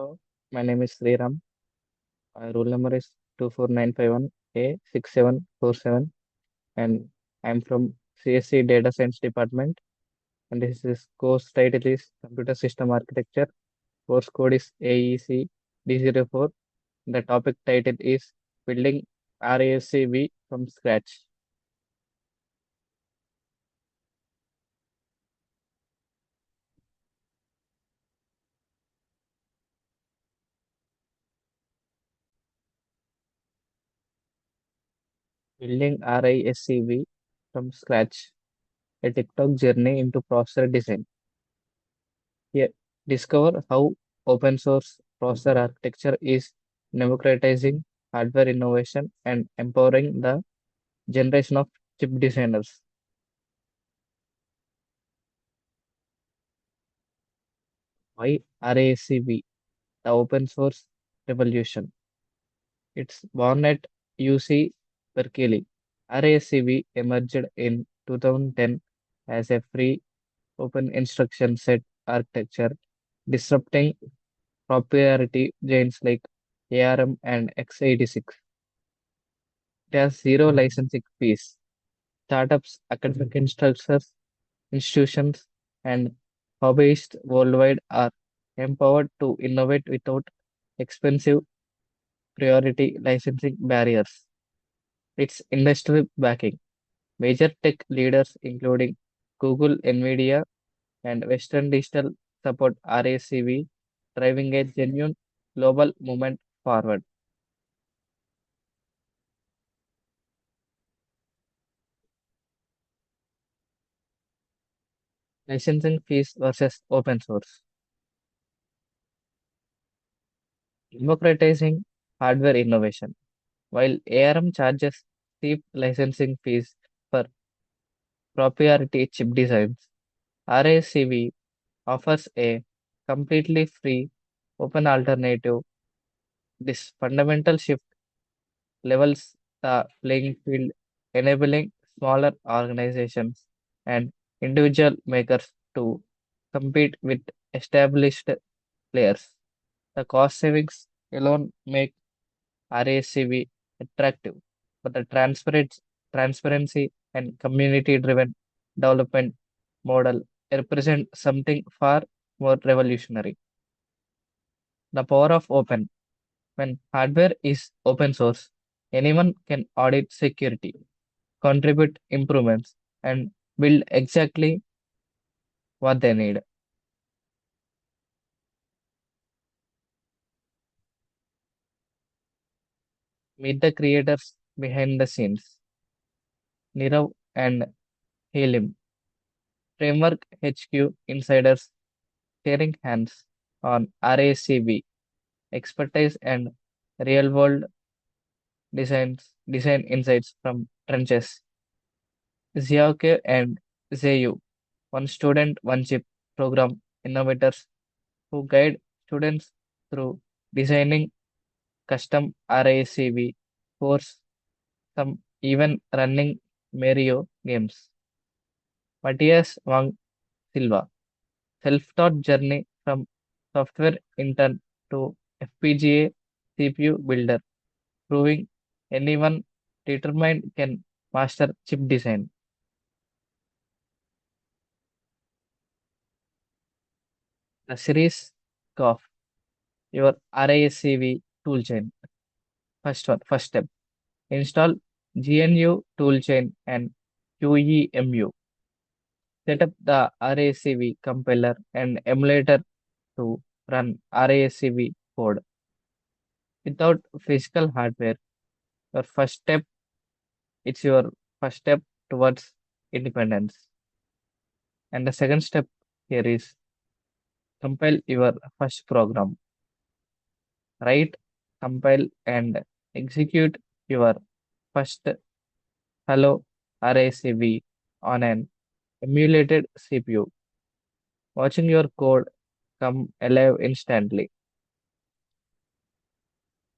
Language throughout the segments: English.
Hello, my name is Sriram. My roll number is 24951A6747, and I'm from CSC Data Science Department. And this course title is Computer System Architecture. Course code is AEC D04. The topic title is Building RASCV from Scratch. Building RISCV from Scratch. A TikTok journey into processor design. Here, discover how open source processor architecture is democratizing hardware innovation and empowering the generation of chip designers. Why RACV, the open source revolution? It's born at UC Berkeley. RACV emerged in 2010 as a free open instruction set architecture, disrupting proprietary giants like ARM and x86. It has zero licensing fees. Startups, academic institutions, and hobbyists worldwide are empowered to innovate without expensive priority licensing barriers. Its industry backing. Major tech leaders, including Google, Nvidia, and Western Digital, support RACV, driving a genuine global movement forward. Licensing fees versus open source. Democratizing hardware innovation. While ARM charges steep licensing fees for proprietary chip designs, RACV offers a completely free, open alternative. This fundamental shift levels the playing field, enabling smaller organizations and individual makers to compete with established players. The cost savings alone make RACV attractive, but the transparency and community-driven development model represent something far more revolutionary. The power of open. When hardware is open source, anyone can audit security, contribute improvements, and build exactly what they need. Meet the creators behind the scenes, Nirav and Helim, Framework HQ insiders sharing hands on RACV expertise and real-world design insights from trenches. Xiaoke and Zheyu, one student, one chip program innovators who guide students through designing custom RACV course, some even running Mario games. Matthias Wang Silva, self-taught journey from software intern to FPGA CPU builder, proving anyone determined can master chip design. The series of your RISCV toolchain. First step. Install GNU toolchain and QEMU. Set up the RACV compiler and emulator to run RACV code. Without physical hardware, your first step it's your first step towards independence. And the second step here is compile your first program. Write, compile, and execute your first Hello RACV on an emulated CPU, watching your code come alive instantly.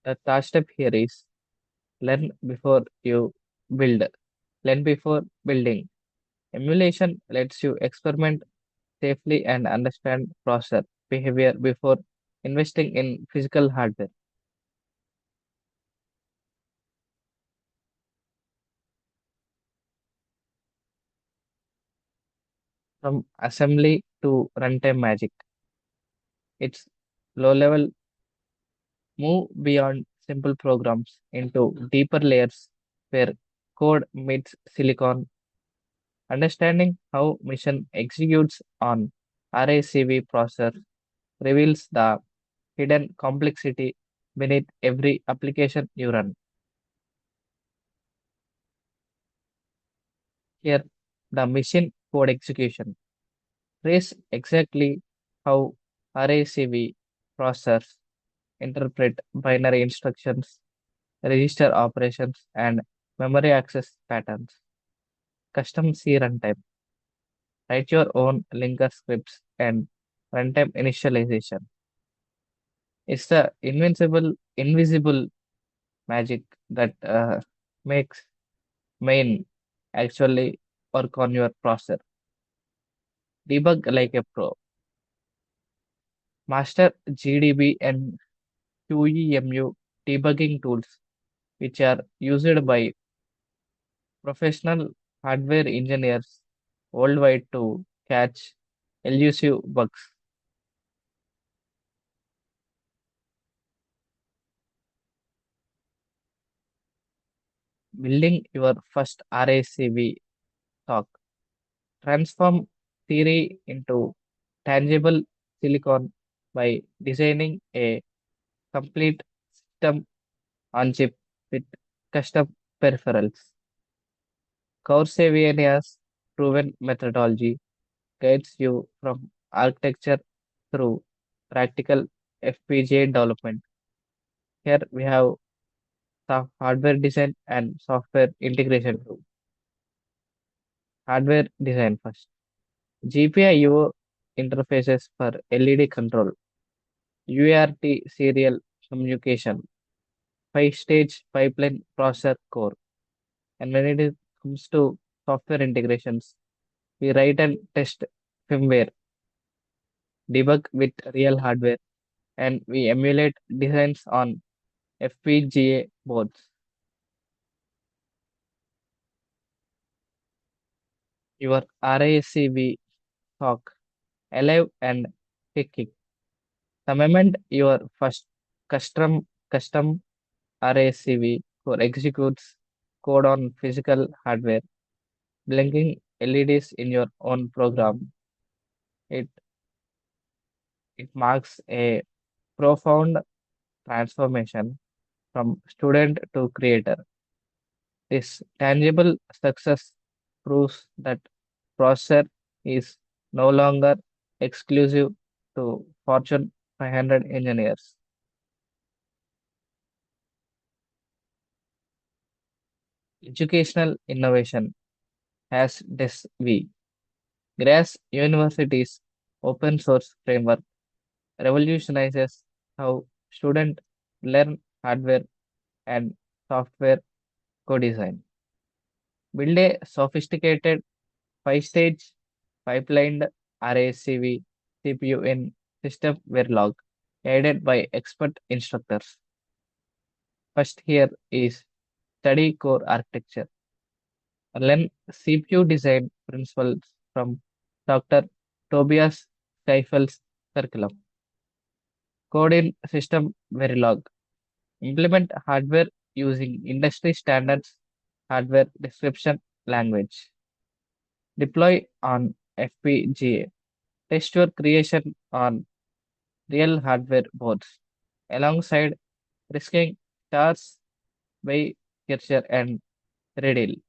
The third step here is learn before you build. Learn before building. Emulation lets you experiment safely and understand processor behavior before investing in physical hardware, from assembly to runtime magic. It's low level move beyond simple programs into deeper layers where code meets silicon. Understanding how mission executes on RACV processor reveals the hidden complexity beneath every application you run. Here, the machine code execution trace exactly how RACV processors interpret binary instructions, register operations, and memory access patterns. Custom C runtime. Write your own linker scripts and runtime initialization. It's the invisible magic that makes main actually work on your processor. Debug like a pro. Master GDB and QEMU debugging tools, which are used by professional hardware engineers worldwide to catch elusive bugs. Building your first RACV talk. Transform theory into tangible silicon by designing a complete system on chip with custom peripherals. Courseveria's proven methodology guides you from architecture through practical FPGA development. Here we have hardware design and software integration too. Hardware design first. GPIO interfaces for LED control, UART serial communication, 5-stage pipeline processor core. And when it comes to software integrations, we write and test firmware, debug with real hardware, and we emulate designs on FPGA boards. Your RACV talk alive and kicking. The moment your first custom RACV core executes code on physical hardware, blinking LEDs in your own program, it it marks a profound transformation from student to creator. This tangible success proves that processor is no longer exclusive to Fortune 500 engineers. Educational innovation has this V. Grass University's open source framework revolutionizes how students learn hardware and software co-design. Build a sophisticated 5-stage pipelined RACV CPU in system Verilog, guided by expert instructors. First here is study core architecture. Learn CPU design principles from Dr. Tobias Steifel's curriculum. Code in system Verilog. Implement hardware using industry standards hardware description language. Deploy on FPGA. Test your creation on real hardware boards alongside risking stars by Kircher and Redil.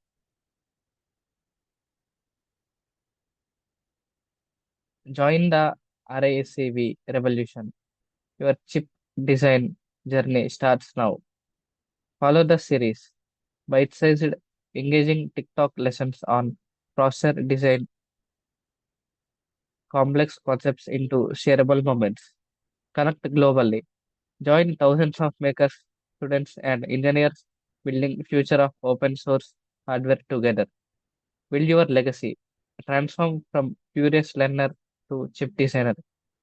Join the RACV revolution. Your chip design journey starts now. Follow the series. Bite-sized, engaging TikTok lessons on processor design, complex concepts into shareable moments. Connect globally. Join thousands of makers, students, and engineers building future of open source hardware together. Build your legacy. Transform from curious learner to chip designer.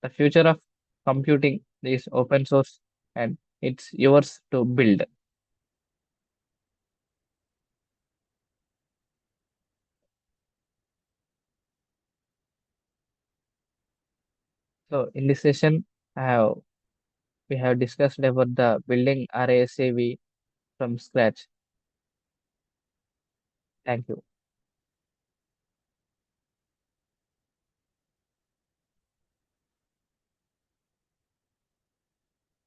The future of computing is open source and it's yours to build. So in this session, I have we have discussed about the building RASAV from scratch. Thank you.